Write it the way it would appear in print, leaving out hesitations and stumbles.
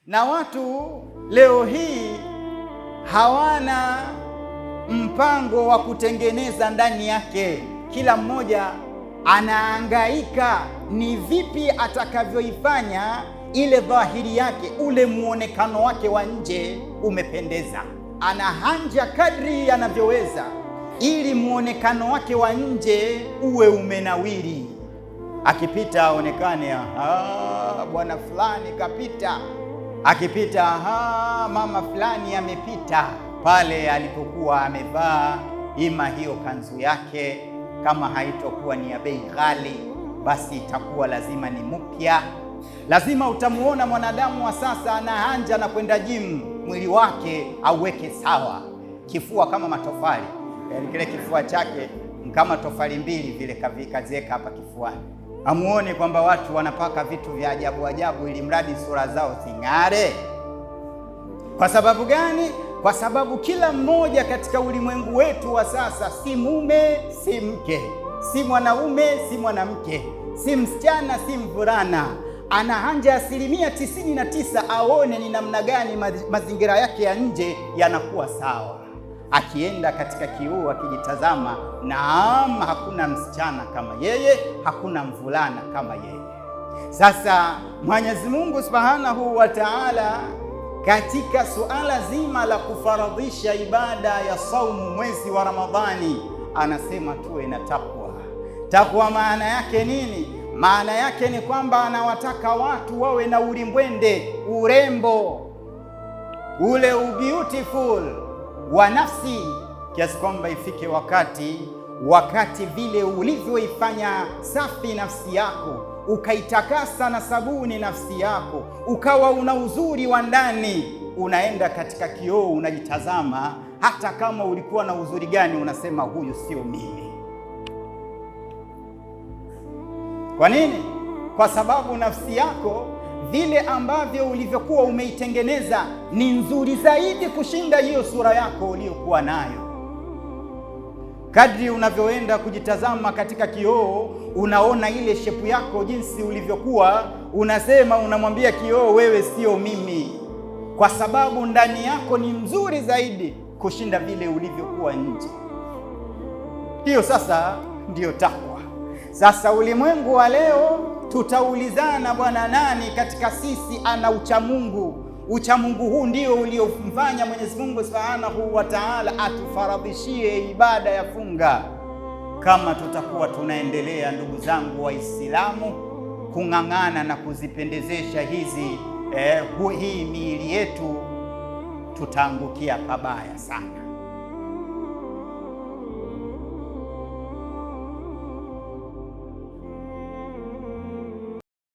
Na watu leo hii hawana mpango wa kutengeneza ndani yake. Kila mmoja anahangaika ni vipi atakavyoifanya ile dhahiri yake, ule muonekano wake wa nje umependeza. Anahanja kadri anavyoweza ili muonekano wake wa nje uwe umenawiri. Akipita aonekane, bwana fulani kapita. Akipita, mama fulani amepita. Pale alipokuwa amevaa ima hiyo kanzu yake, kama haitokuwa ni ya bei ghali, basi itakuwa lazima ni mpya. Lazima utamuona mwanadamu wa sasa anahanja na kwenda gym, mwili wake auweke sawa, kifua kama matofali, yaani kile kifua chake kama tofali mbili vile kaziweka hapa kifuani. Amuone kwamba watu wanapaka vitu vya ajabu ajabu ili mradi sura zao zing'are. Kwa sababu gani? Kwa sababu kila mmoja katika ulimwengu wetu wa sasa, si mume si mke, si mwanaume si mwanamke, si msichana si mvulana, anahanja 99% aone ni namna gani mazingira yake ya nje yanakuwa sawa. Akienda katika kioo akijitazama, naam, hakuna msichana kama yeye, hakuna mvulana kama yeye. Sasa Mwenyezi Mungu Subhanahu wa Ta'ala katika suala zima la kufaradhisha ibada ya saumu mwezi wa Ramadhani anasema tuwe na takwa. Takwa maana yake nini? Maana yake ni kwamba anawataka watu wawe na ulimbwende, urembo ule beautiful wa nafsi, kiasi kwamba ifike wakati vile ulivyoifanya safi nafsi yako, ukaitakasa na sabuni nafsi yako, ukawa una uzuri wa ndani, unaenda katika kioo unajitazama, hata kama ulikuwa na uzuri gani, unasema huyu sio mimi. Kwa nini? Kwa sababu nafsi yako vile ambavyo ulivyokuwa umeitengeneza ni nzuri zaidi kushinda hiyo sura yako uliyokuwa nayo. Kadri unavyoenda kujitazama katika kioo, unaona ile shepu yako jinsi ulivyokuwa, unasema, unamwambia kioo, wewe sio mimi, kwa sababu ndani yako ni mzuri zaidi kushinda vile ulivyokuwa nje. Hiyo sasa ndiyo takwa. Sasa ulimwengu wa leo tutaulizana, bwana, nani katika sisi ana uchamungu? Uchamungu huu ndio uliomfanya Mwenyezi Mungu Subhanahu wa Ta'ala atufaradhishie ibada ya funga. Kama tutakuwa tunaendelea, ndugu zangu Waislamu, kung'ang'ana na kuzipendezesha hii miili yetu, tutaangukia pabaya sana.